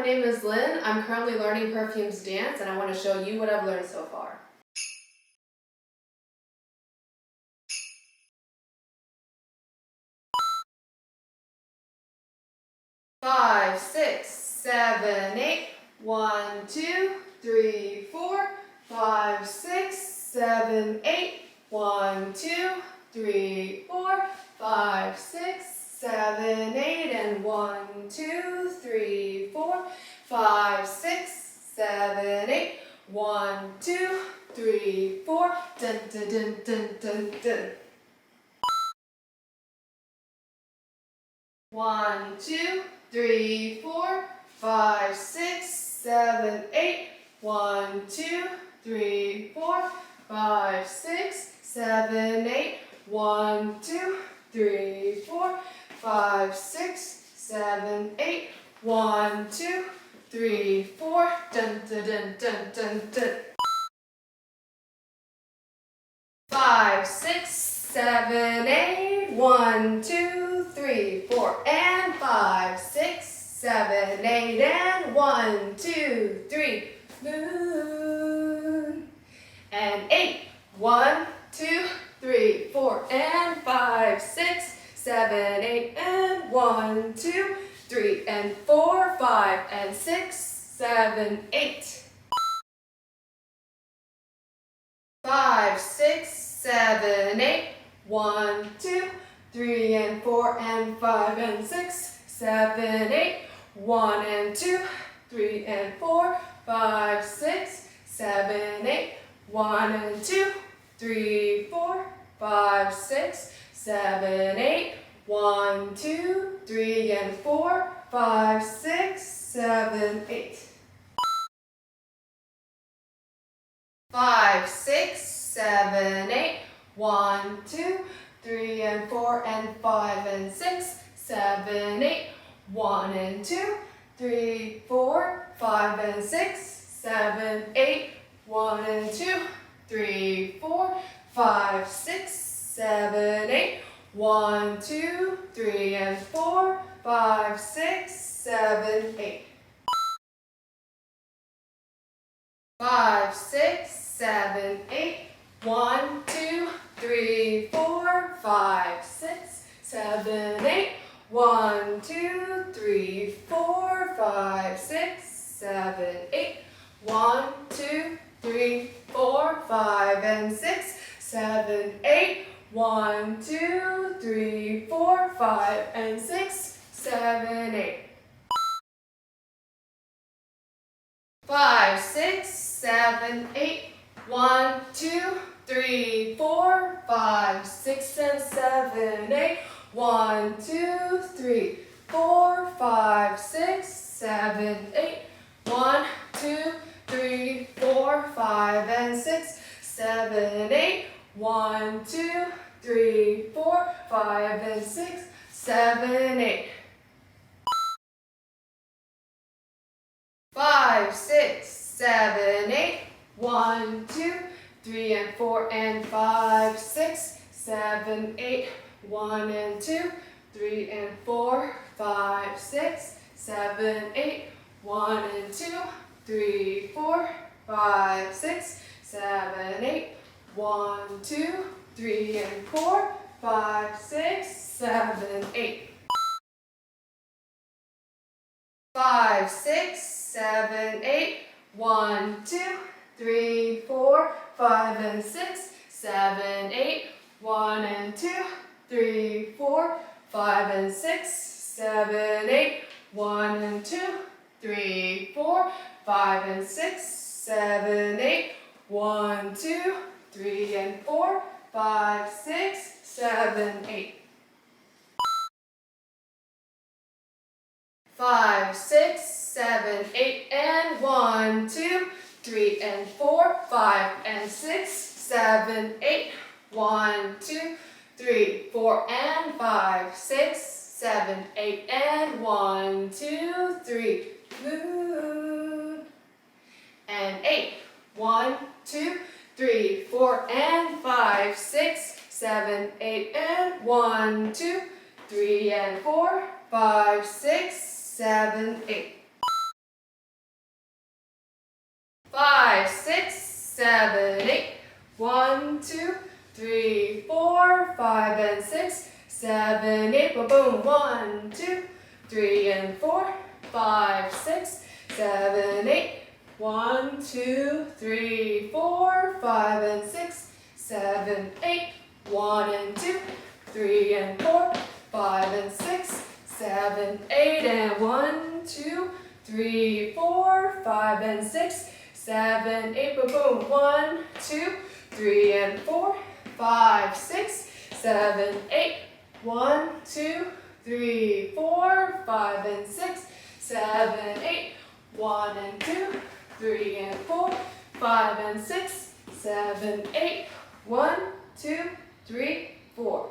my name is Lynn. I'm currently learning Perfume's dance and I want to show you what I've learned so far. 5, 6, 7, 8. 1, 2, 3, 4. 5, 6, 7, 8. 1, 2, 3, 4. 5, 6, 7, 8. And 1, 2, 3, 4. 5, 6, 7, 8. 1, 2, 3, 4. Dun dun dun dun dun dun. 1, 2, 3, 4, 5, 6, 7, 8. 1, 2, 3, 4, 5, 6, 7, 8. 1, 2, 3, 4, 5, 6, 7, 8. 1, 2, 3, 4. Dun dun dun dun dun dun. 5, 6, 7, 8. 1, 2, 3, 4. And 5, 6, 7, 8. And 1, 2, 3. Moon. And 8. 1, 2, 3, 4. And 5, 6, 7, 8. And 1, 2, 3. And 4, 5. And 6, 7, 8. 5, 6, 7, 8. 1, 2, 3, and 4, and 5, and 6, 7, 8. 1 and 2, 3 and 4, 5, 6, 7, 8. 1 and 2, 3, 4, 5, 6, 7, 8. 1, 2, 3 and 4, 5, 6, 7, 8. 5, 6, 7, 8. 1, 2, 3 and 4 and 5 and 6, 7, 8. 1 and 2, 3, 4, 5 and 6, 7, 8. 1 and 2, 3, 4, 5, 6, 7, 8. 1, 2, 3 and 4, 5, 6, 7, 8. 5, 6, 7, 8. 1, 2, 3, 4, 5, 6, 7, 8. 1, 2, 3, 4, 5, 6, 7, 8. 1, 2, 3, 4, 5, and 6, 7, 8. 1, 2, 3, 4, 5, and 6, 7, 8. 5, 6, 7, 8. 1, 2, 3, 4, 5, 6, and 7, 8. 1, 2, 3, 4, 5, 6, 7, 8. 1, 2, 3, 4, 5, and 6, 7, 8. 1, 2, 3, 4, 5, and 6, 7, 8. 5, 6, 7, 8. 1, 2, 3 and 4 and 5, 6, 7, 8. 1 and 2, 3 and 4, 5, 6, 7, 8. 1 and 2, 3, 4, 5, 6, 7, 8. 1, 2, 3 and 4, 5, 6, 7, 8. 5, 6, 7, 8. 1, 2, 3, 4, 5, and 6, 7, 8. 1 and 2, 3, 4, 5, and 6, 7, 8. 1 and 2, 3, 4, 5, and 6, 7, 8. 1, 2, 3 and 4, 5, 6, 7, 8. 5, 6, 7, 8, and 1, 2, 3 and 4, 5 and 6, 7, 8. 1, 2, 3, 4 and 5, 6, 7, 8, and 1, 2, 3. Moon. And 8. 1, 2, 3, 4 and 5, 6, 7, 8, and 1, 2, 3 and 4, 5, 6, 7, 8. 5, 6, 7, 8. 1, 2, 3, 4, 5, and 6, 7, 8. Boom, boom. 1, 2, 3, and 4, 5, 6, 7, 8. 1, 2, 3, 4, 5, and 6, 7, 8. 1 and 2, 3 and 4, 5 and 6, 7, 8. And 1, 2, 3, 4, 5 and 6, 7, 8. Boom, boom. 1, 2, 3 and 4, 5, 6, 7, 8. 1, 2, 3, 4, 5 and 6, 7, 8. 1 and 2, 3 and 4, 5 and 6, 7, 8. 1, 2, 3, 4.